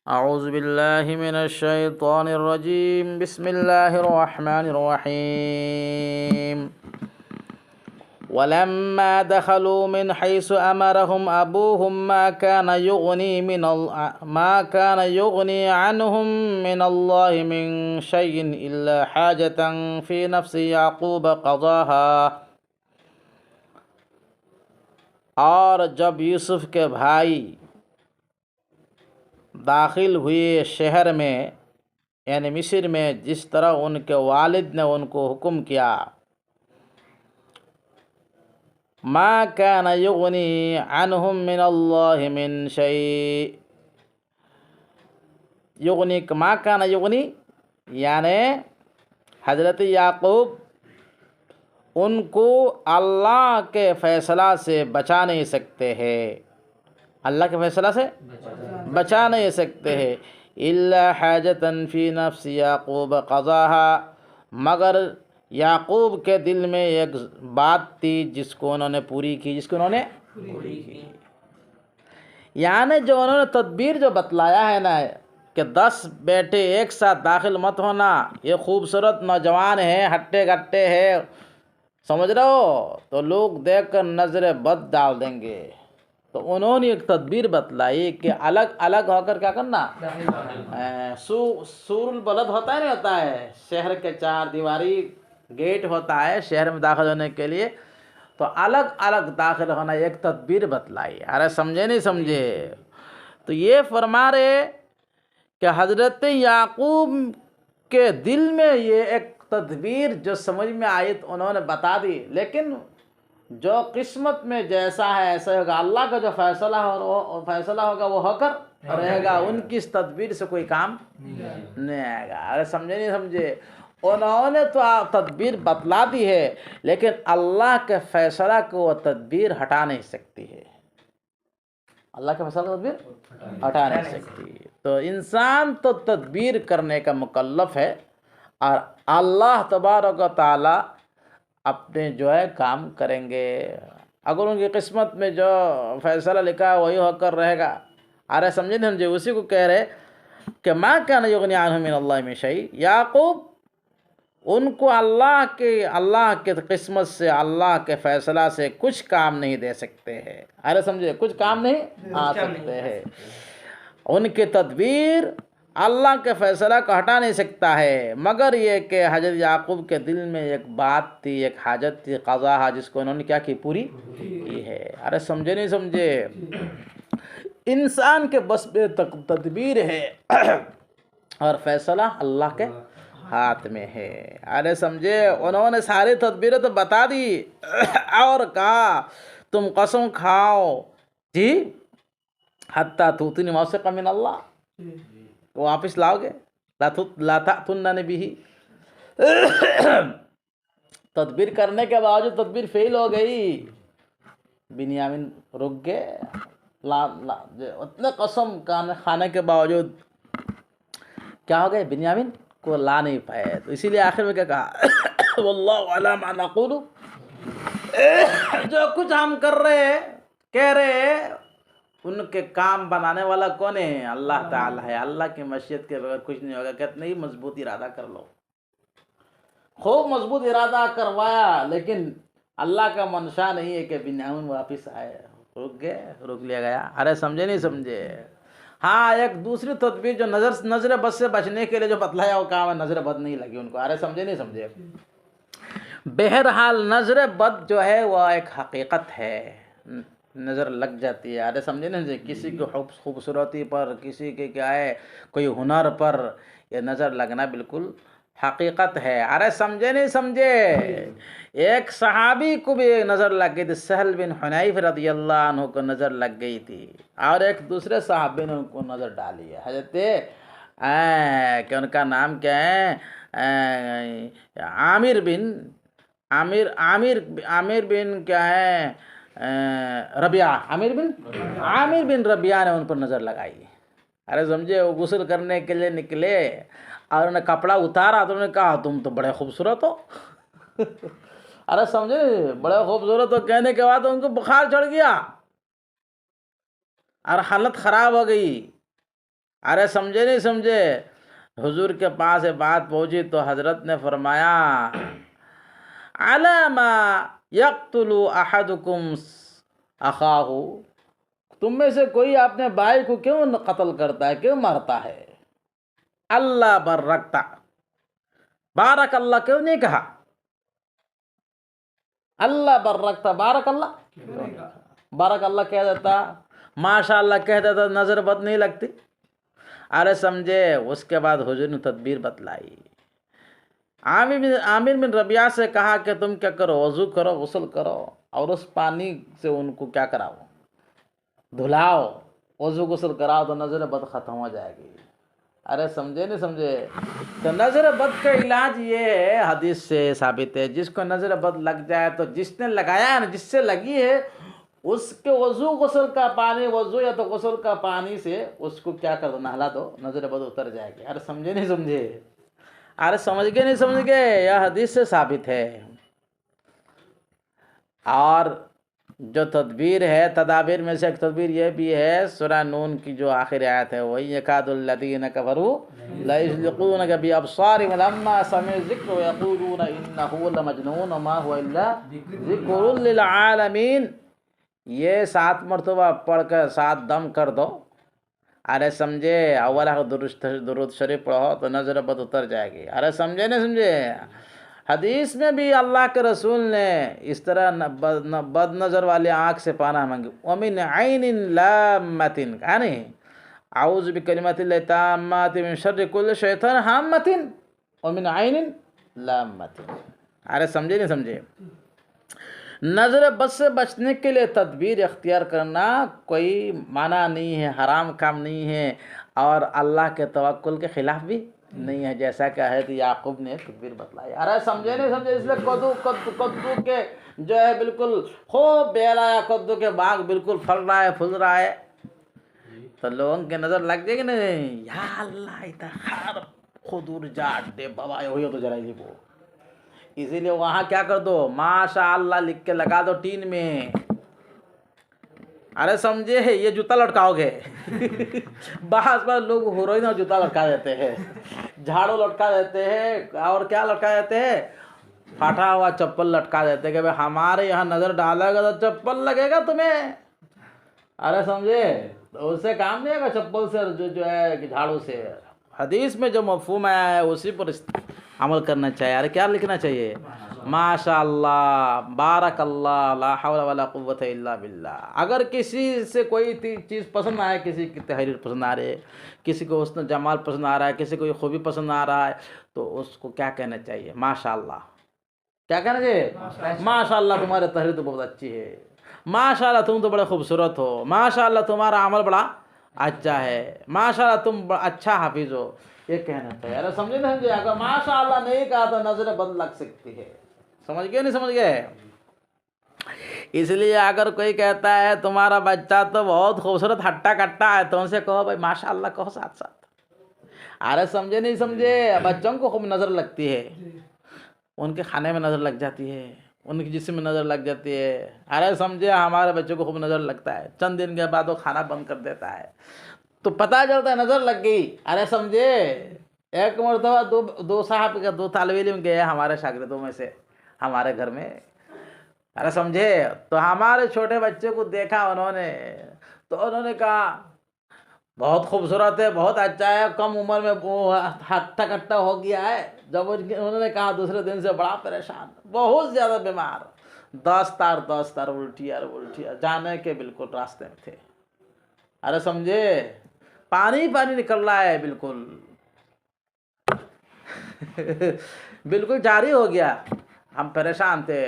اعوذ باللہ من الشیطان الرجیم بسم اللہ الرحمن الرحیم ولما دخلوا من حيث أمرهم أبوهم ما كان يغني عنهم من الله من شيء إلا حاجة في نفس يعقوب قضاها۔ اور جب یوسف کے بھائی داخل ہوئے شہر میں یعنی مصر میں، جس طرح ان کے والد نے ان کو حکم کیا، ما كان يغني عنهم من الله من شيء، ما كان يغني یعنی حضرت یعقوب ان کو اللہ کے فیصلہ سے بچا نہیں سکتے ہیں، اللہ کے فیصلہ سے بچا نہیں سکتے ہیں، الا حاجتاً فی نفس یعقوب قضاها، مگر یعقوب کے دل میں ایک بات تھی جس کو انہوں نے پوری کی، یعنی جو انہوں نے تدبیر جو بتلایا ہے نا کہ 10 بیٹے ایک ساتھ داخل مت ہونا، یہ خوبصورت نوجوان ہیں، ہٹے گٹے ہیں، سمجھ رہے ہو، تو لوگ دیکھ کر نظر بد ڈال دیں گے، تو انہوں نے ایک تدبیر بتلائی کہ الگ الگ ہو کر کیا کرنا، سور البلد ہوتا ہے نہیں ہوتا ہے، شہر کے 4 دیواری گیٹ ہوتا ہے شہر میں داخل ہونے کے لیے، تو الگ الگ داخل ہونا ایک تدبیر بتلائی۔ ارے سمجھے نہیں سمجھے؟ تو یہ فرما رہے کہ حضرت یعقوب کے دل میں یہ ایک تدبیر جو سمجھ میں آئی تو انہوں نے بتا دی، لیکن جو قسمت میں جیسا ہے ایسا ہوگا، اللہ کا جو فیصلہ ہوگا وہ ہو کر رہے گا، ان کی اس تدبیر سے کوئی کام نہیں آئے گا۔ ارے سمجھے نہیں سمجھے؟ انہوں نے تو تدبیر بتلا دی ہے، لیکن اللہ کے فیصلہ کو وہ تدبیر ہٹا نہیں سکتی ہے، اللہ کے فیصلہ کو تدبیر ہٹا نہیں سکتی۔ تو انسان تو تدبیر کرنے کا مکلف ہے، اور اللہ تبارک و تعالی اپنے جو ہے کام کریں گے، اگر ان کی قسمت میں جو فیصلہ لکھا ہے وہی ہو کر رہے گا۔ ارے سمجھے نہیں سمجھے؟ اسی کو کہہ رہے کہ ما کان یغنی عنہ من اللہ من شیء، یعقوب ان کو اللہ کے قسمت سے، اللہ کے فیصلہ سے کچھ کام نہیں دے سکتے ہیں۔ ارے سمجھے؟ کچھ کام نہیں آ سکتے ہیں، ان کی تدبیر اللہ کے فیصلہ کو ہٹا نہیں سکتا ہے، مگر یہ کہ حضرت یعقوب کے دل میں ایک بات تھی، ایک حاجت تھی، قضا، جس کو انہوں نے کیا کی، پوری کی ہے۔ ارے سمجھے نہیں سمجھے؟ انسان کے بس میں تدبیر ہے اور فیصلہ اللہ کے ہاتھ میں ہے۔ ارے سمجھے؟ انہوں نے ساری تدبیریں تو بتا دی اور کہا تم قسم کھاؤ جی حتیٰ توتنی موثقا من اللہ، واپس لاؤ گے، لا تأتوننی بہ، تدبیر کرنے کے باوجود تدبیر فیل ہو گئی، بنیامین رک گئے، اتنے قسم کھانے کے باوجود کیا ہو گئے، بنیامین کو لا نہیں پائے۔ تو اسی لیے آخر میں کیا کہا، واللہ علی ما نقول، جو کچھ ہم کر رہے کہہ رہے ان کے کام بنانے والا کون ہے؟ اللہ تعالیٰ ہے، اللہ کی مشیت کے بغیر کچھ نہیں ہوگا۔ کہتے نہیں مضبوط ارادہ کر لو، خوب مضبوط ارادہ کروایا، لیکن اللہ کا منشا نہیں ہے کہ بنیامین واپس آئے، رک لیا گیا۔ ارے سمجھے نہیں سمجھے؟ ہاں ایک دوسری تدبیر جو نظر بد سے بچنے کے لیے جو بتلایا وہ کام ہے، نظر بد نہیں لگی ان کو۔ ارے سمجھے نہیں سمجھے؟ بہرحال نظر بد جو ہے وہ ایک حقیقت ہے، نظر لگ جاتی ہے۔ ارے سمجھے نہیں؟ کسی کی خوبصورتی پر، کسی کے کیا ہے کوئی ہنر پر یہ نظر لگنا بالکل حقیقت ہے۔ ارے سمجھے نہیں سمجھے؟ ایک صحابی کو بھی نظر لگ گئی تھی، سہل بن حنیف رضی اللہ عنہ کو نظر لگ گئی تھی، اور ایک دوسرے صحابی نے ان کو نظر ڈالی ہے، حضرت کہ ان کا نام کیا ہے، عامر بن کیا ہے، ربیعہ، عامر بن ربیعہ نے ان پر نظر لگائی۔ ارے سمجھے؟ وہ غسل کرنے کے لیے نکلے اور انہیں کپڑا اتارا تو انہوں نے کہا تم تو بڑے خوبصورت ہو۔ ارے سمجھے؟ بڑے خوبصورت ہو کہنے کے بعد ان کو بخار چڑھ گیا اور حالت خراب ہو گئی، ارے سمجھے نہیں سمجھے؟ حضور کے پاس یہ بات پہنچی تو حضرت نے فرمایا علامہ یقتل احدکم اخاہ، تم میں سے کوئی اپنے بھائی کو کیوں قتل کرتا ہے، کیوں مارتا ہے؟ اللہ برکتا، بارک اللہ کیوں نہیں کہا؟ اللہ برکتا، بارک اللہ، بارک اللہ کہہ دیتا، ماشاء اللہ کہہ دیتا، نظر بد نہیں لگتی؟ ارے سمجھے؟ اس کے بعد حضور نے تدبیر بتلائی. عامر بن ربیعہ سے کہا کہ تم کیا کرو، وضو کرو، غسل کرو، اور اس پانی سے ان کو کیا کراؤ، دھلاؤ، وضو غسل کراؤ تو نظر بد ختم ہو جائے گی. ارے سمجھے نہیں سمجھے؟ تو نظر بد کا علاج یہ ہے، حدیث سے ثابت ہے، جس کو نظر بد لگ جائے تو جس نے لگایا ہے نا، جس سے لگی ہے، اس کے وضو غسل کا پانی، وضو یا تو غسل کا پانی سے اس کو کیا کر دو، نہلا دو، نظر بد اتر جائے گی. ارے سمجھے نہیں سمجھے؟ ارے سمجھ گئے نہیں سمجھ گئے؟ یہ حدیث سے ثابت ہے. اور جو تدبیر ہے، تدابیر میں سے ایک تدبیر یہ بھی ہے، سورہ نون کی جو آخری آیت ہے، وہی یکاد الذین کفروا لیزلقونک بابصارہم لما سمعوا الذکر ویقولون انہ لمجنون وما هو الا ذکر للعالمین. یہ 7 مرتبہ پڑھ کر 7 دم کر دو. ارے سمجھے؟ اول درود شریف پڑھو تو نظر بد اتر جائے گی. ارے سمجھے نہیں سمجھے؟ حدیث میں بھی اللہ کے رسول نے اس طرح بد نظر والے آنکھ سے پناہ مانگی. وَمِنْ عَيْنٍ لَامَّةٍ، کہا نہیں، اعوذ بکلمات اللہ التامات من شر کل شیطان ہامۃ ومن عین لامۃ. ارے سمجھے نہیں سمجھے؟ نظر بد سے بچنے کے لیے تدبیر اختیار کرنا کوئی معنی نہیں ہے، حرام کام نہیں ہے، اور اللہ کے توکل کے خلاف بھی نہیں ہے، جیسا کہ حضرت یعقوب نے تدبیر بتلائی. ارے سمجھے نہیں سمجھے؟ اس لیے کدو کے جو ہے بالکل خوب بیلا ہے، کدو کے باغ بالکل پھل رہا ہے، پھول رہا ہے، تو لوگوں کی نظر لگ جائے گی نہیں، یا اللہ اتخار خدور جاٹ دے بابا ہوئی تو ذرا یہ وہ. اسی لیے وہاں کیا کر دو، ماشاء اللہ لکھ کے لگا دو ٹین میں. ارے سمجھے؟ یہ جوتا لٹکاؤ گے. بعض لوگ ہیروئن اور جوتا لٹکا دیتے ہیں، جھاڑو لٹکا دیتے ہیں، اور کیا لٹکا دیتے ہیں، پھٹا ہوا چپل لٹکا دیتے ہیں کہ بھائی ہمارے یہاں نظر ڈالے گا تو چپل لگے گا تمہیں. ارے سمجھے؟ تو اس سے کام نہیں ہے گا، چپل سے جو ہے کہ جھاڑو سے. حدیث میں جو مفہوم آیا ہے اسی پر عمل کرنا چاہیے. ارے کیا لکھنا چاہیے؟ ماشاء اللہ، بارک اللہ، لا حول ولا قوت الا باللہ. اگر کسی سے کوئی چیز پسند آئے، کسی کی تحریر پسند آ رہی ہے، کسی کو حسن جمال پسند آ رہا ہے، کسی کو یہ خوبی پسند آ رہا ہے، تو اس کو کیا کہنا چاہیے؟ ماشاء اللہ. کیا کہنا چاہیے؟ ماشاء اللہ تمہاری تحریر تو بہت اچھی ہے، ماشاء اللہ تم تو بڑے خوبصورت ہو، ماشاء اللہ تمہارا عمل بڑا اچھا ہے، ماشاء اللہ تم اچھا حافظ ہو، یہ کہنا چاہیے. ارے سمجھے نہیں سمجھے؟ اگر ماشاء اللہ نہیں کہا تو نظر بد لگ سکتی ہے. سمجھ گئے نہیں سمجھ گئے؟ اس لیے اگر کوئی کہتا ہے تمہارا بچہ تو بہت خوبصورت ہٹا کٹا ہے، تو ان سے کہو بھائی ماشاء اللہ کہو ساتھ ساتھ. ارے سمجھے نہیں سمجھے؟ بچوں کو خوب نظر لگتی ہے، ان کے کھانے میں نظر لگ جاتی ہے، ان کی جسم میں نظر لگ جاتی ہے. ارے سمجھے؟ ہمارے بچوں کو خوب نظر لگتا ہے، چند دن کے بعد وہ کھانا بند کر دیتا ہے، تو پتہ چلتا ہے نظر لگ گئی. ارے سمجھے؟ ایک مرتبہ دو صاحب کا 2 طالب علم گئے ہمارے شاگردوں میں سے ہمارے گھر میں. ارے سمجھے؟ تو ہمارے چھوٹے بچے کو دیکھا انہوں نے، تو انہوں نے کہا بہت خوبصورت ہے، بہت اچھا ہے، کم عمر میں وہ ہٹا کٹا ہو گیا ہے. جب انہوں نے کہا دوسرے دن سے بڑا پریشان، بہت زیادہ بیمار، 10 تار الٹیاں جانے کے بالکل راستے میں تھے. ارے سمجھے؟ پانی نکل رہا ہے، بالکل جاری ہو گیا. ہم پریشان تھے،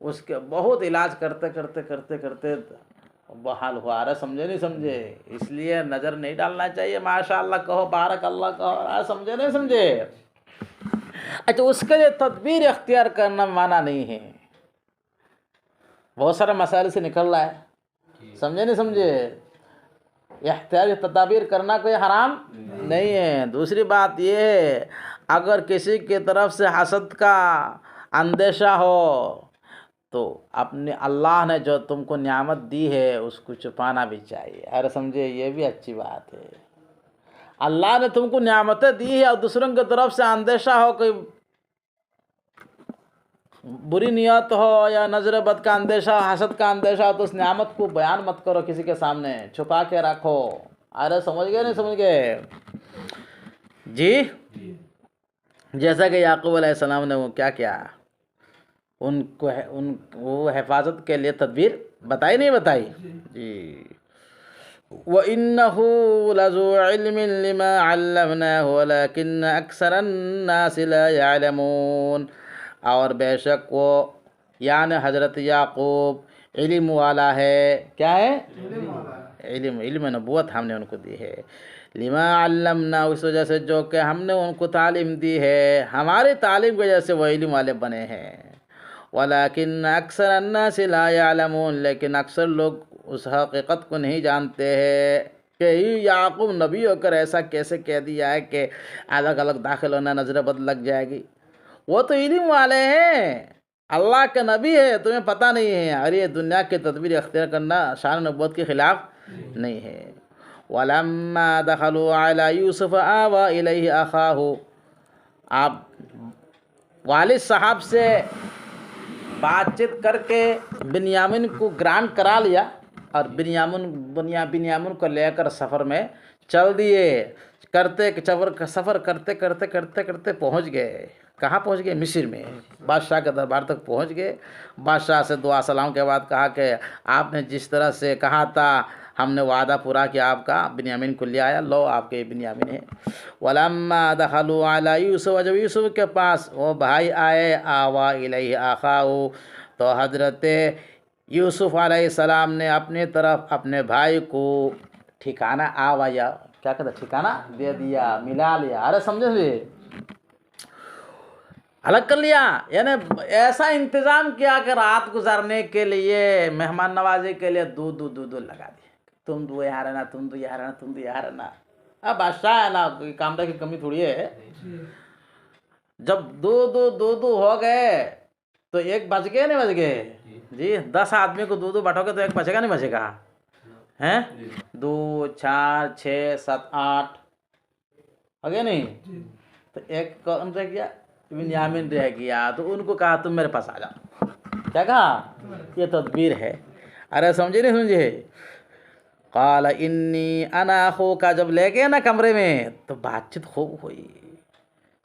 اس کے بہت علاج کرتے بحال ہوا. ارے سمجھے نہیں سمجھے؟ اس لیے نظر نہیں ڈالنا چاہیے، ماشاء اللہ کہو، بارک اللہ کہو. ارے سمجھے نہیں سمجھے؟ اچھا، اس کے لیے تدبیر اختیار کرنا معنی نہیں ہے، بہت سارے مسائل سے نکل رہا ہے. سمجھے نہیں سمجھے؟ احتیاطی تدابیر کرنا کوئی حرام نہیں ہے. دوسری بات یہ ہے، اگر کسی کی طرف سے حسد کا اندیشہ ہو تو اپنے اللہ نے جو تم کو نعمت دی ہے اس کو چھپانا بھی چاہیے. ارے سمجھے؟ یہ بھی اچھی بات ہے. اللہ نے تم کو نعمتیں دی ہے اور دوسروں کی طرف سے اندیشہ ہو کہ بری نیت ہو یا نظر بد کا اندیشہ، حسد کا اندیشہ ہو، تو اس نعمت کو بیان مت کرو کسی کے سامنے، چھپا کے رکھو۔ ارے سمجھ گئے نہیں سمجھ گئے؟ جی جیسا کہ یعقوب علیہ السلام نے وہ کیا کیا، ان کو وہ حفاظت کے لیے تدبیر بتائی نہیں بتائی؟ جی وَإِنَّهُ لَذُو عِلْمٍ لِمَا عَلَّمْنَاهُ وَلَكِنَّ أَكْثَرَ النَّاسِ لَا يَعْلَمُونَ، اور بے شک وہ یعنی حضرت یعقوب علم والا ہے۔ کیا ہے؟ علم نبوت ہم نے ان کو دی ہے۔ لما علمنا، اس وجہ سے جو کہ ہم نے ان کو تعلیم دی ہے، ہماری تعلیم کی وجہ سے وہ علم والے بنے ہیں۔ ولیکن اکثر الناس لا یعلمون، لیکن اکثر لوگ اس حقیقت کو نہیں جانتے ہیں کہ یعقوب نبی ہو کر ایسا کیسے کہہ دیا ہے کہ الگ الگ داخل ہونا، نظر بد لگ جائے گی۔ وہ تو علم والے ہیں، اللہ کے نبی ہے، تمہیں پتہ نہیں ہے، اور یہ دنیا کی تدبیر اختیار کرنا شان نبوت کے خلاف نہیں ہے۔ وَلَمَّا دَخَلُوا عَلَى يُوسُفَ آوَى إِلَيْهِ أَخَاهُ، آپ والد صاحب سے بات چیت کر کے بنیامین کو گرانٹ کرا لیا، اور بنیامین کو لے کر سفر میں چل دیے۔ سفر کرتے کرتے پہنچ گئے، کہاں پہنچ گئے؟ مصر میں، بادشاہ کے دربار تک پہنچ گئے۔ بادشاہ سے دعا سلام کے بعد کہا کہ آپ نے جس طرح سے کہا تھا ہم نے وعدہ پورا کیا آپ کا، بنیامین کو لے آیا، لو آپ کے بنیامین ہے۔ وَلَمَّا دَخَلُوا عَلَى يُوسُفَ، جب یوسف کے پاس وہ بھائی آئے، آوَى إِلَيْهِ أَخَاهُ، تو حضرت یوسف علیہ السلام نے اپنی طرف اپنے بھائی کو ٹھکانہ آوایا، کیا کہتا ہے، ٹھکانہ دے دیا، ملا لیا۔ ارے سمجھے بھی، الگ کر لیا، یعنی ایسا انتظام کیا کہ رات گزارنے کے لیے، مہمان نوازی کے لیے دودھ لگا دیا، تم دو یہاں رہنا، تم دو یہاں رہنا، تم دو یہاں رہنا۔ اب بادشاہ ہے نا، کوئی کامدہ کی کمی تھوڑی ہے۔ جب دو ہو گئے تو ایک بچ گئے نہیں بچ گئے؟ جی 10 آدمی کو دو بٹو گے تو ایک بچے گا نہیں بچے گا؟ ہیں 2 4 6 7 8 ہو گیا نہیں؟ تو ایک کون رہ گیا؟ بنیامین رہ گیا، تو ان کو کہا تم میرے پاس آ جاؤ۔ کیا کہا؟ یہ تدبیر ہے۔ ارے سمجھے نہیں سمجھے؟ قال انی انا اخوک، جب لے گئے نا کمرے میں تو بات چیت خوب ہوئی،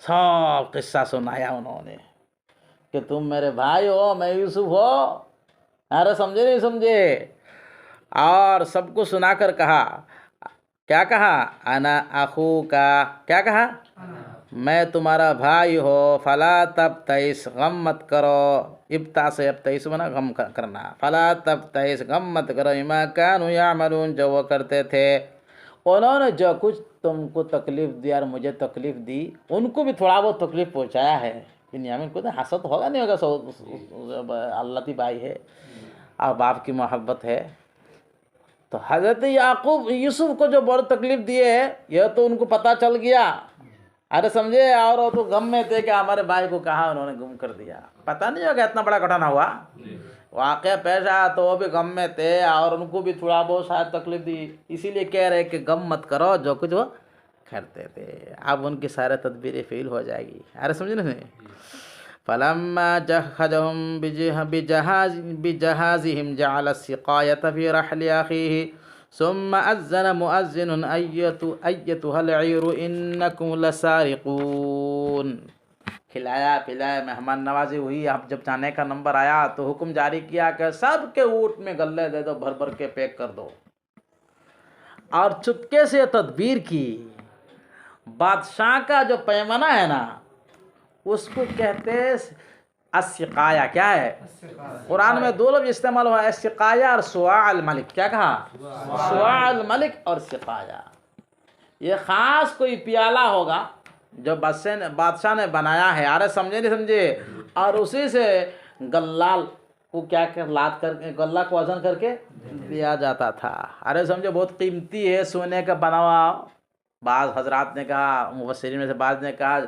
سب قصہ سنایا انہوں نے کہ تم میرے بھائی ہو، میں یوسف ہو۔ ارے سمجھے نہیں سمجھے؟ اور سب کو سنا کر کہا، کیا کہا؟ انا اخوک، کیا کہا؟ میں تمہارا بھائی ہو، فلا تبتئس، غم مت کرو۔ ابتا سے ابتئس بنا غم کرنا، فلا تبتئس، غم مت کرو، بما كانوا يعملون، جو وہ کرتے تھے۔ انہوں نے جو کچھ تم کو تکلیف دی اور مجھے تکلیف دی، ان کو بھی تھوڑا بہت تکلیف پہنچایا ہے۔ بنیامین کو تو حسد ہوگا نہیں ہوگا، اللہ کی بھائی ہے اور باپ کی محبت ہے۔ تو حضرت یعقوب یوسف کو جو بڑی تکلیف دیے ہے، یہ تو ان کو پتہ چل گیا۔ ارے سمجھے؟ اور وہ تو غم میں تھے کہ ہمارے بھائی کو کہا انہوں نے گم کر دیا، پتہ نہیں ہوگا اتنا بڑا گھٹنا ہوا، واقعہ پیش آیا، تو وہ بھی غم میں تھے اور ان کو بھی تھوڑا بہت شاید تکلیف دی، اسی لیے کہہ رہے کہ غم مت کرو جو کچھ وہ کرتے تھے۔ اب ان کی سارے تدبیریں فیل ہو جائے گی۔ ارے سمجھے نہیں؟ فلما جهزهم بجهازهم جعل السقاية في رحل أخيه ثم أذن مؤذن أيتها العير إنكم لسارقون۔ کھلایا پلایا، مہمان نوازی ہوئی، اب جب جانے کا نمبر آیا تو حکم جاری کیا کہ سب کے اونٹ میں غلے دے دو، بھر کے پیک کر دو، اور چپکے سے تدبیر کی۔ بادشاہ کا جو پیمانہ ہے نا، اس کو کہتے ہیں السقایا۔ کیا ہے؟ قرآن میں 2 لفظ استعمال ہوا ہے، السقایا اور سواع الملک۔ کیا کہا؟ سواع الملک اور سقایا۔ یہ خاص کوئی پیالہ ہوگا جو بادشاہ نے بنایا ہے، ارے سمجھے نہیں سمجھے؟ اور اسی سے گلال کو کیا لاد کر کے، گلہ کو وزن کر کے دیا جاتا تھا۔ ارے سمجھے؟ بہت قیمتی ہے، سونے کا بنا ہوا۔ بعض حضرات نے کہا، مفسرین میں سے بعض نے کہا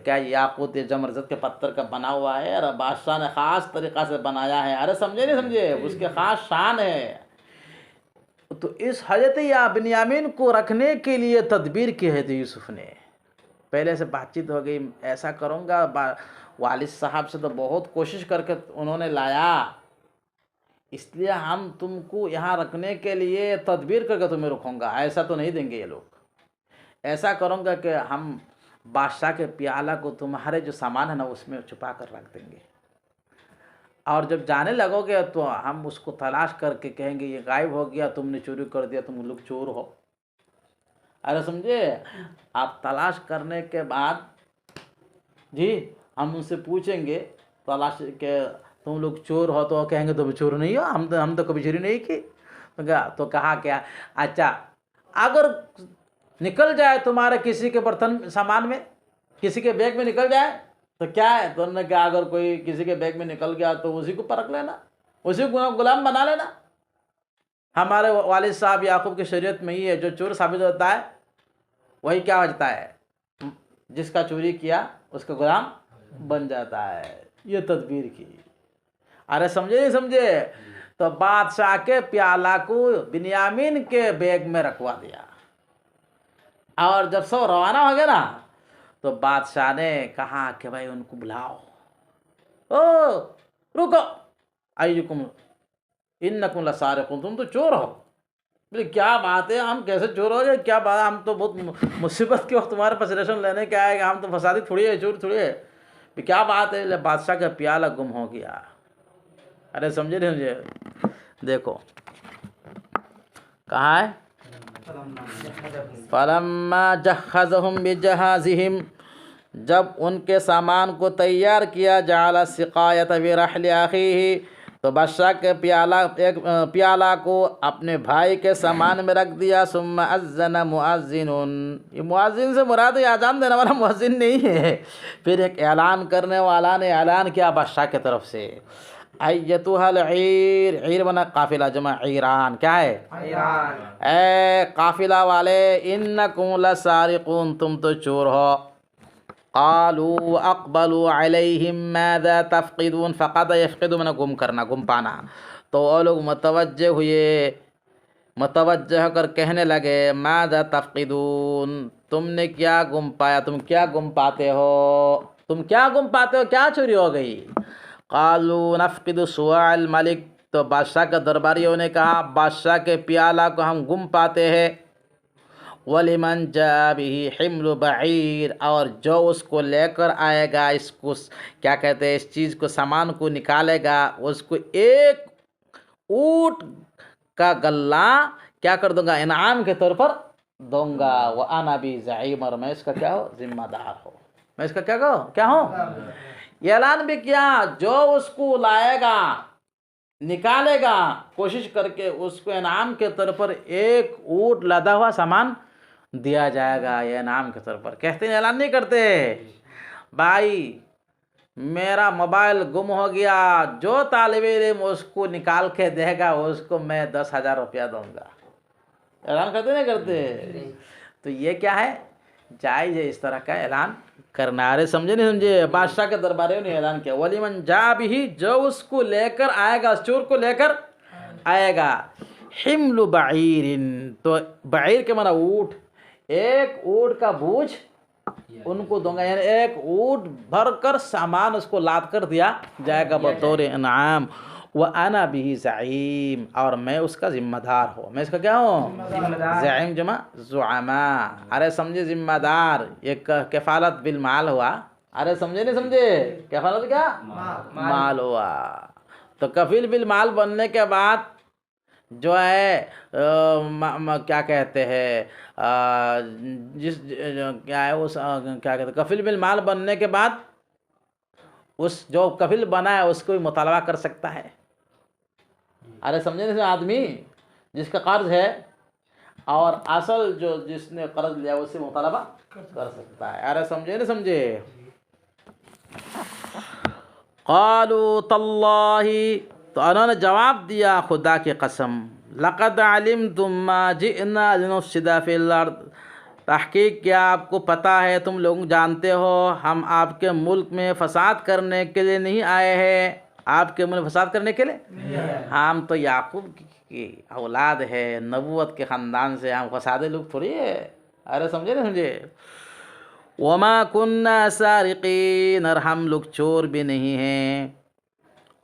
کیا یاقوت جمرزت کے پتھر کا بنا ہوا ہے اور بادشاہ نے خاص طریقہ سے بنایا ہے۔ ارے سمجھے نہیں سمجھے؟ اس کے خاص شان ہے، تو اس حضرت یا بنیامین کو رکھنے کے لیے تدبیر کی ہے یوسف نے. پہلے سے بات چیت ہو گئی، ایسا کروں گا. والد صاحب سے تو بہت کوشش کر کے انہوں نے لایا، اس لیے ہم تم کو یہاں رکھنے کے لیے تدبیر کر کے تمہیں رکھوں گا. ایسا تو نہیں دیں گے یہ لوگ. ایسا کروں گا کہ ہم بادشاہ کے پیالہ کو تمہارے جو سامان ہے نا اس میں چھپا کر رکھ دیں گے، اور جب جانے لگو گے تو ہم اس کو تلاش کر کے کہیں گے یہ غائب ہو گیا، تم نے چوری کر دیا، تم لوگ چور ہو. ارے سمجھے؟ آپ تلاش کرنے کے بعد جی ہم ان سے پوچھیں گے تلاش کہ تم لوگ چور ہو، تو کہیں گے تم چور نہیں ہو، ہم تو کبھی چوری نہیں کی. تو کہا کیا اچھا اگر نکل جائے تمہارے کسی کے برتن سامان میں، کسی کے بیگ میں نکل جائے تو کیا ہے؟ تو انہوں نے کہا اگر کوئی کسی کے بیگ میں نکل گیا تو اسی کو پرکھ لینا، اسی کو غلام بنا لینا. ہمارے والد صاحب یعقوب کی شریعت میں ہی ہے، جو چور ثابت ہوتا ہے وہی کیا ہو جاتا ہے، جس کا چوری کیا اس کا غلام بن جاتا ہے. یہ تدبیر کی. ارے سمجھے نہیں سمجھے؟ تو بادشاہ کے پیالہ کو بنیامین کے بیگ میں رکھوا دیا، اور جب سب روانہ ہو گیا نا تو بادشاہ نے کہا کہ بھائی ان کو بلاؤ. او رکو، ایکم انکم لسارقون، تم تو چور ہو. بولے کیا بات ہے، ہم کیسے چور ہو گئے؟ کیا بات، ہم تو بہت مصیبت کے وقت تمہارے پاس ریشن لینے کے آئے گا، ہم تو فسادی تھوڑی ہے، چور تھوڑی ہے. کیا بات ہے؟ بادشاہ کا پیالہ گم ہو گیا. ارے سمجھے نہیں سمجھے؟ دیکھو کہاں ہے، فلما جہزہم بجہازہم، جب ان کے سامان کو تیار کیا، جعل السقایۃ برحل اخیہ، تو بادشاہ کے ایک پیالہ کو اپنے بھائی کے سامان میں رکھ دیا. ثم اذن مؤذن، یہ مؤذن سے مراد ہے اذان دینے والا مؤذن نہیں ہے. پھر ایک اعلان کرنے والا نے اعلان کیا بادشاہ کی طرف سے، ایتھا العیر، عیر بنا قافلہ، جمع عیران، کیا ہے؟ عیران. اے قافلہ والے، انکم لسارقون، تم تو چور ہو. قالوا اقبلوا علیہم ماذا تفقدون، فقد یفقد من گم کرنا، گم پانا. تو وہ لوگ متوجہ ہوئے، متوجہ ہو کر کہنے لگے ماذا تفقدون، تم نے کیا گم پایا، تم کیا گم پاتے ہو، تم کیا گم پاتے ہو، کیا چوری ہو گئی. قالوا نفقد صواع الملک، تو بادشاہ کے درباریوں نے کہا بادشاہ کے پیالہ کو ہم گم پاتے ہیں. وَلِمَنْ جَاءَ بِهِ حِمْلُ بَعِيرٍ، اور جو اس کو لے کر آئے گا، اس کو کیا کہتے ہیں، اس چیز کو، سامان کو نکالے گا، اس کو ایک اونٹ کا گلہ کیا کر دوں گا، انعام کے طور پر دوں گا. وَأَنَا بِهِ زَعِيمٌ، اور میں اس کا کیا ہو، ذمہ دار ہوں، میں اس کا کیا ہوں. یہ اعلان بھی کیا جو اس کو لائے گا، نکالے گا کوشش کر کے، اس کو انعام کے طور پر ایک اونٹ لدا ہوا سامان دیا جائے گا، یہ انعام کے طور پر. کہتے ہیں اعلان نہیں کرتے، بھائی میرا موبائل گم ہو گیا، جو طالب علم اس کو نکال کے دے گا اس کو میں 10,000 روپیہ دوں گا. اعلان کرتے نہیں کرتے؟ تو یہ کیا ہے، جائز ہے اس طرح کا اعلان کرنا. ارے سمجھے نہیں سمجھے؟ بادشاہ کے درباریوں نے اعلان کیا. وَلِمَنْ جَاءَ بِهِ، جو اس کو لے کر آئے گا، اس چور کو لے کر آئے گا. حِمْلُ بَعِيرٍ، تو بعیر کے معنی اونٹ، ایک اونٹ کا بوجھ ان کو دوں گا، یعنی ایک اونٹ بھر کر سامان اس کو لاد کر دیا جائے گا بطور انعام. وَأَنَا بِهِ زَعِيمٌ، اور میں اس کا ذمہ دار ہوں، میں اس کا کیا ہوں، زعیم جمع زعماء. ارے سمجھے، ذمہ دار، یہ کفالت بالمال ہوا. ارے سمجھے نہیں سمجھے؟ کفالت کیا، مال ہوا. تو کفیل بالمال بننے کے بعد جو ہے کیا کہتے ہیں، کیا ہے اس کیا کہتے ہیں، کفیل بالمال بننے کے بعد اس جو کفیل بنا ہے اس کو بھی مطالبہ کر سکتا ہے. ارے سمجھے نہیں، آدمی جس کا قرض ہے اور اصل جو جس نے قرض لیا اس سے مطالبہ کر سکتا ہے. ارے سمجھے نہیں سمجھے؟ قالوا تاللہ، تو انہوں نے جواب دیا خدا کی قسم، لقد علمتم ما جئنا لنفسد فی الارض، تحقیق کیا آپ کو پتہ ہے، تم لوگ جانتے ہو ہم آپ کے ملک میں فساد کرنے کے لیے نہیں آئے ہیں. آپ کے ملک میں فساد کرنے کے لیے، ہم تو یعقوب کی اولاد ہے، نبوت کے خاندان سے، ہم فسادے لوگ تھوڑی ہے. ارے سمجھے نہیں سمجھے؟ وما کننا سارقین، اور ہم لوگ چور بھی نہیں ہیں.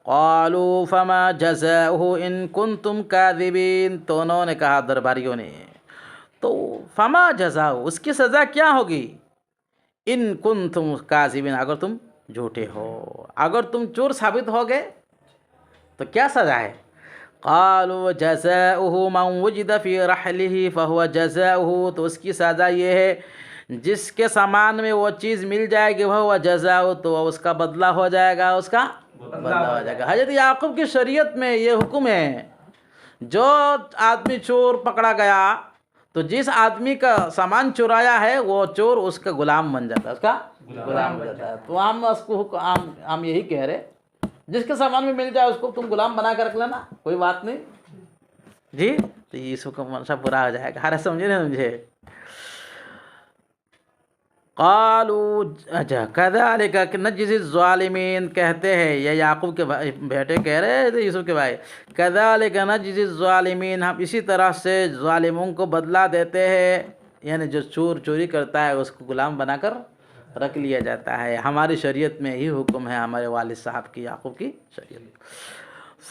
قالوا فما جزاؤہ ان کنتم کاذبین، تو انہوں نے کہا درباریوں نے تو فما جزاؤ، اس کی سزا کیا ہوگی؟ ان کنتم کاذبین، اگر تم جھوٹے ہو، اگر تم چور ثابت ہو گئے تو کیا سزا ہے؟ قالوا جزاؤہ من وجد فی رحلہ فہو جزاؤہ، تو اس کی سزا یہ ہے جس کے سامان میں وہ چیز مل جائے گی وہ جزاؤ، تو اس کا بدلہ ہو جائے گا، اس کا بدلہ ہو جائے گا. حضرت یعقوب کی شریعت میں یہ حکم ہے، جو آدمی چور پکڑا گیا تو جس آدمی کا سامان چرایا ہے وہ چور اس کا غلام بن جاتا ہے، اس کا غلام بن جاتا ہے. تو ہم اس کو ہم یہی کہہ رہے، جس کے سامان میں مل جائے اس کو تم غلام بنا کے رکھ لینا، کوئی بات نہیں جی. تو اس کا منشا پورا ہو جائے گا. ارے سمجھے نہیں سمجھے؟ قالوا اچھا کذالک نجزی الظالمین، کہتے ہیں یہ یعقوب کے بیٹے کہہ رہے تھے یوسف کے بھائی، کذالک نجزی الظالمین، ہم اسی طرح سے ظالموں کو بدلہ دیتے ہیں. یعنی جو چوری کرتا ہے اس کو غلام بنا کر رکھ لیا جاتا ہے. ہماری شریعت میں ہی حکم ہے، ہمارے والد صاحب کی، یعقوب کی شریعت.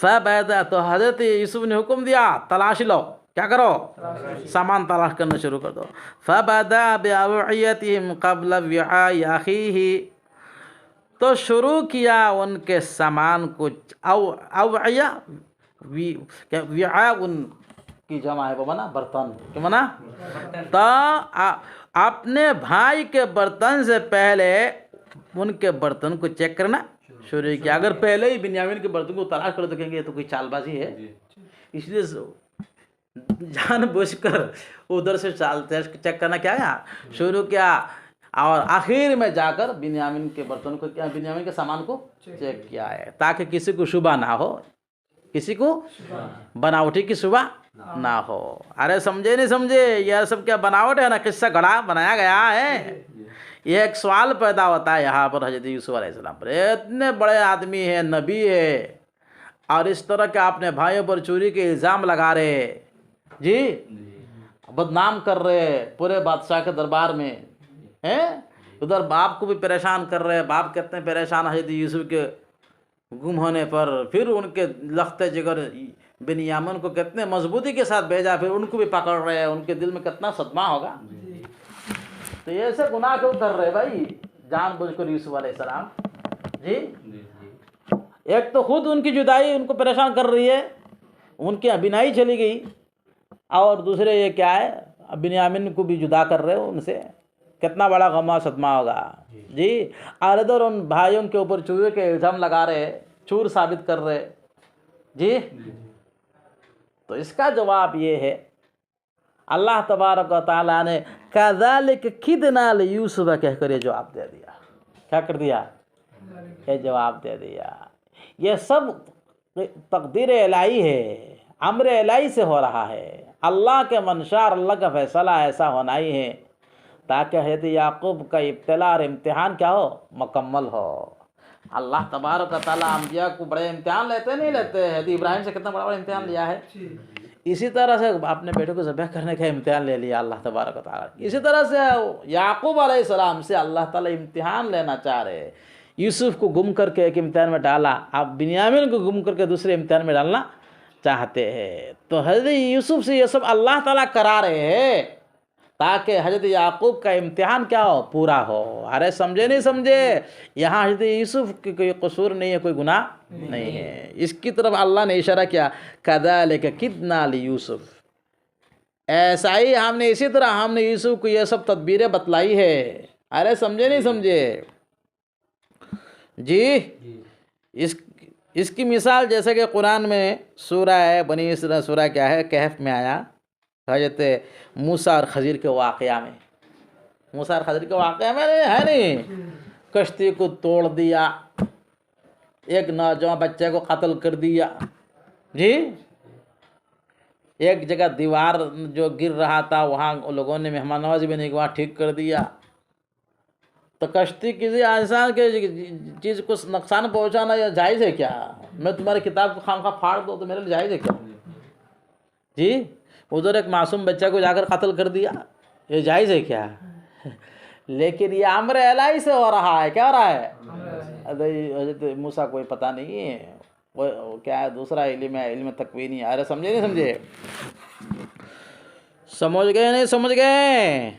فبدا، تو حضرت یوسف نے حکم دیا تلاش لو، کیا کرو؟ سامان تلاش کرنا شروع کر دو. فبدا بأوعیتہم قبل وعاء اخیہ، تو شروع کیا ان کے سامان کو. اوعیہ وعاء ان کی جمع ہے، وہ منا برتن، کیا منا؟ تو اپنے بھائی کے برتن سے پہلے ان کے برتن کو چیک کرنا شروع کیا. اگر پہلے ہی بنیامین کے برتن کو تلاش کر دیں گے یہ تو کوئی چال بازی ہے، اس لیے جان بوجھ کر ادھر سے چیک کرنا کیا ہے شروع کیا. اور آخر میں جا کر بنیامین کے برتن کو کیا، بنیامین کے سامان کو چیک کیا ہے، تاکہ کسی کو شبہ نہ ہو، کسی کو بناوٹی کی شبہ نہ ہو. ارے سمجھے نہیں سمجھے؟ یہ سب کیا بناوٹ ہے نا، قصہ گڑھا بنایا گیا ہے. یہ ایک سوال پیدا ہوتا ہے یہاں پر حضرت یوسف علیہ السلام پر، اتنے بڑے آدمی ہیں، نبی ہے، اور اس طرح کے اپنے بھائیوں پر چوری کے الزام لگا رہے جی، بدنام کر رہے پورے بادشاہ کے دربار میں ہیں. ادھر باپ کو بھی پریشان کر رہے، باپ کتنے پریشان حضرت یوسف کے گم ہونے پر. پھر ان کے لخت جگر بنیامین کو کتنے مضبوطی کے ساتھ بھیجا، پھر ان کو بھی پکڑ رہے، ان کے دل میں کتنا صدمہ ہوگا. تو یہ ایسے گناہ کیوں کر رہے بھائی جان بوجھ کر یوسف علیہ السلام جی؟ ایک تو خود ان کی جدائی ان کو پریشان کر رہی ہے، ان کی بینائی چلی گئی، اور دوسرے یہ کیا ہے بنیامین کو بھی جدا کر رہے ہو ان سے، کتنا بڑا غم و صدمہ ہوگا جی. اور ادھر ان بھائیوں کے اوپر چوری کے الزام لگا رہے، چور ثابت کر رہے جی. تو اس کا جواب یہ ہے، اللہ تبارک و تعالیٰ نے کذالک کدنا لیوسف کہہ کر یہ جواب دے دیا. کیا کر دیا؟ یہ جواب دے دیا. یہ سب تقدیر الہی ہے، امر الہی سے ہو رہا ہے. اللہ کے منشا اور اللہ کا فیصلہ ایسا ہونا ہی ہے تاکہ حضرت یعقوب کا ابتلا اور امتحان کیا ہو؟ مکمل ہو. اللہ تبارک و تعالیٰ انبیاء کو بڑے امتحان لیتے نہیں لیتے. حضرت ابراہیم سے کتنا بڑا بڑا امتحان لیا ہے، اسی طرح سے اپنے بیٹے کو ذبح کرنے کا امتحان لے لیا اللہ تبارک و تعالیٰ. اسی طرح سے یعقوب علیہ السلام سے اللہ تعالیٰ امتحان لینا چاہ رہے. یوسف کو گم کر کے ایک امتحان میں ڈالا، اب بنیامین کو گم کر کے دوسرے امتحان میں ڈالنا چاہتے ہیں. تو حضرت یوسف سے یہ سب اللہ تعالیٰ کرا رہے ہیں تاکہ حضرت یعقوب کا امتحان کیا ہو؟ پورا ہو. ارے سمجھے نہیں سمجھے؟ یہاں حضرت یوسف کی کوئی قصور نہیں ہے، کوئی گناہ نہیں ہے. اس کی طرف اللہ نے اشارہ کیا، کذالک کدنا لیوسف، ایسا ہی ہم نے، اسی طرح ہم نے یوسف کو یہ سب تدبیریں بتلائی ہے. ارے سمجھے نہیں سمجھے جی؟ اس کی مثال جیسے کہ قرآن میں سورہ ہے بنی اسرائیل، سورہ کیا ہے کہف میں آیا، حضرت موسیٰ اور خضر کے واقعہ میں. موسیٰ اور خضر کے واقعہ میں ہے نہیں، کشتی کو توڑ دیا، ایک نوجوان بچے کو قتل کر دیا جی. ایک جگہ دیوار جو گر رہا تھا وہاں لوگوں نے مہمان نوازی بھی نہیں، وہاں ٹھیک کر دیا. تو کشتی کسی انسان کے چیز کو نقصان پہنچانا یہ جائز ہے کیا؟ میں تمہاری کتاب کو خام خواہ پھاڑ دو تو میرے لیے جائز ہے کیا؟ جی ادھر ایک معصوم بچہ کو جا کر قتل کر دیا، یہ جائز ہے کیا؟ لیکن یہ امر الہی سے ہو رہا ہے، کیا ہو رہا ہے؟ حضرت موسیٰ کوئی پتہ نہیں ہے، وہ کیا ہے، دوسرا علم ہے، علم تکوینی۔ ارے سمجھے نہیں سمجھے؟ سمجھ گئے نہیں سمجھ گئے؟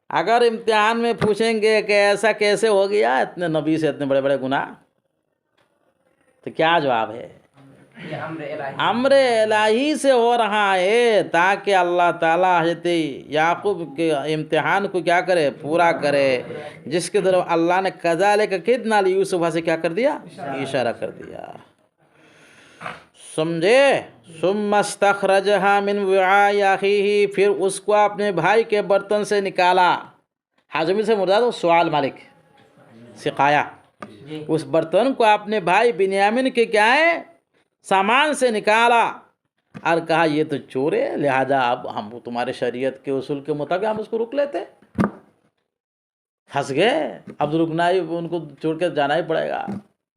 اگر امتحان میں پوچھیں گے کہ ایسا کیسے ہو گیا اتنے نبی سے اتنے بڑے بڑے گناہ، تو کیا جواب ہے؟ امر الہی سے ہو رہا ہے تاکہ اللہ تعالیٰ حضرت یعقوب کے امتحان کو کیا کرے؟ پورا کرے، جس کے طرف اللہ نے کذالک کدنا لیوسف سے کیا کر دیا؟ اشارہ کر دیا، سمجھے؟ ثم استخرجها من وعاء اخیہ، پھر اس کو اپنے بھائی کے برتن سے نکالا۔ حازمی سے مراد سوال مالک سقایا، اس برتن کو اپنے بھائی بنیامین کے کیا ہے؟ سامان سے نکالا اور کہا یہ تو چور ہے، لہذا اب ہم تمہارے شریعت کے اصول کے مطابق ہم اس کو روک لیتے۔ پھنس گئے، اب رکنا ہی، ان کو چھوڑ کے جانا ہی پڑے گا۔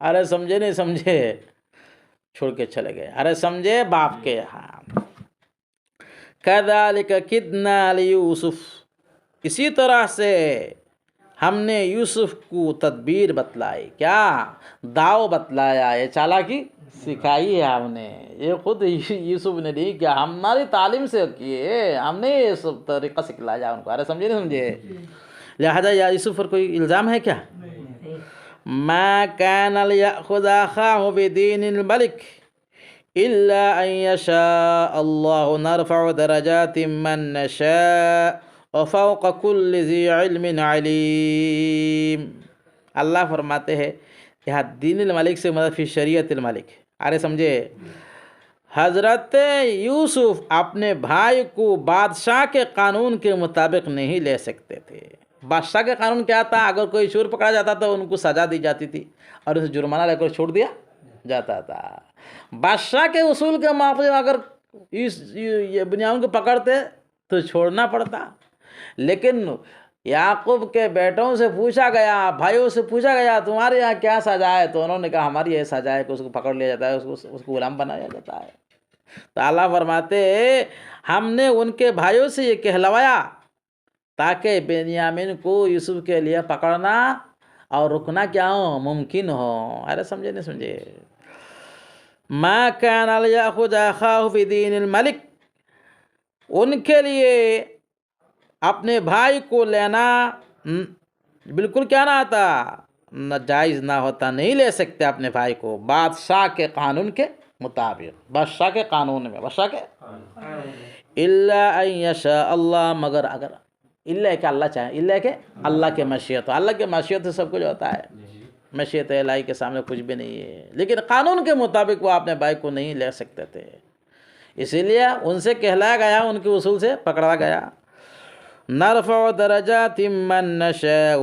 ارے سمجھے نہیں سمجھے؟ چھوڑ کے چلے گئے۔ ارے سمجھے؟ باپ کے یہاں کذالک کدنا لیوسف، اسی طرح سے ہم نے یوسف کو تدبیر بتلائی، کیا داؤ بتلایا، یہ چالاکی سکھائی ہے ہم نے، یہ خود یوسف نے نہیں کیا، ہماری تعلیم سے کیے، ہم نے یہ سب طریقہ سکھلایا ان کو۔ ارے سمجھے نہیں سمجھے؟ لہذا یا یوسف پر کوئی الزام ہے کیا؟ ما كان ليأخذ أخاه بدين الملك إلا أن يشاء الله نرفع درجات من نشاء وفوق كل ذي علم علیم۔ اللہ فرماتے ہیں یہاں دین الملک سے مطلب فی شریعت الملک۔ ارے سمجھے؟ حضرت یوسف اپنے بھائی کو بادشاہ کے قانون کے مطابق نہیں لے سکتے تھے۔ بادشاہ کے قانون کیا تھا؟ اگر کوئی چور پکڑا جاتا تو ان کو سزا دی جاتی تھی اور اسے جرمانہ لے کر چھوڑ دیا جاتا تھا۔ بادشاہ کے اصول کے موافق اگر یہ بنیامین کو پکڑتے تو چھوڑنا پڑتا، لیکن یعقوب کے بیٹوں سے پوچھا گیا، بھائیوں سے پوچھا گیا تمہارے یہاں کیا سزا ہے، تو انہوں نے کہا ہماری یہ سزا ہے کہ اس کو پکڑ لیا جاتا ہے، اس کو غلام بنایا جاتا ہے۔ تو اللہ فرماتے ہم نے ان کے بھائیوں سے یہ کہلوایا تاکہ بنیامین کو یوسف کے لیے پکڑنا اور رکنا کیا ہو؟ ممکن ہو۔ ارے سمجھے نہیں سمجھے؟ ما كان ليأخذ أخاه في دين الملك، ان کے لیے اپنے بھائی کو لینا بالکل کیا نہ آتا؟ ناجائز نہ ہوتا، نہیں لے سکتے اپنے بھائی کو بادشاہ کے قانون کے مطابق، بادشاہ کے قانون میں، بادشاہ کے الا ان یشاء اللہ، مگر اگر اللہ کہ اللہ چاہے، اللہ کہ اللہ کے مشیت ہو، اللہ کے مشیت سے سب کچھ ہوتا ہے، مشیت الہی کے سامنے کچھ بھی نہیں ہے، لیکن قانون کے مطابق وہ اپنے بھائی کو نہیں لے سکتے تھے، اسی لیے ان سے کہلایا گیا، ان کے اصول سے پکڑا گیا۔ نرفع درجات من نشاء،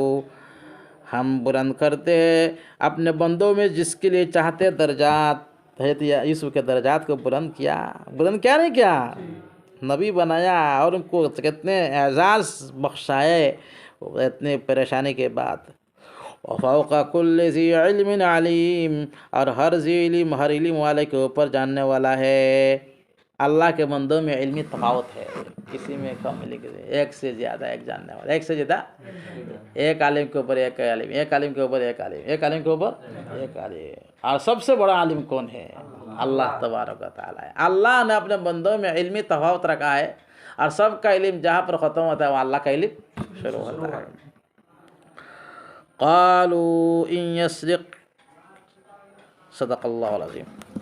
ہم بلند کرتے ہیں اپنے بندوں میں جس کے لیے چاہتے درجات۔ حضرت یوسف کے درجات کو بلند کیا، بلند کیا نہیں کیا؟ نبی بنایا اور ان کو کتنے اعزاز بخشائے اتنے پریشانی کے بعد۔ وفوق کل ذی علم علیم، اور ہر ذی علم، ہر علم والے کے اوپر جاننے والا ہے۔ اللہ کے بندوں میں علمی تفاوت ہے، کسی میں کم ایک سے زیادہ، ایک جاننے والا، ایک سے زیادہ، ایک عالم کے اوپر ایک عالم، ایک عالم کے اوپر ایک عالم، ایک عالم کے اوپر ایک عالم۔ اور سب سے بڑا عالم کون ہے؟ اللہ تبارک و تعالیٰ ہے۔ اللہ نے اپنے بندوں میں علمی تفاوت رکھا ہے، اور سب کا علم جہاں پر ختم ہوتا ہے وہ اللہ کا علم شروع ہوتا ہے۔ قالوا ان يسرق، صدق اللہ العظیم۔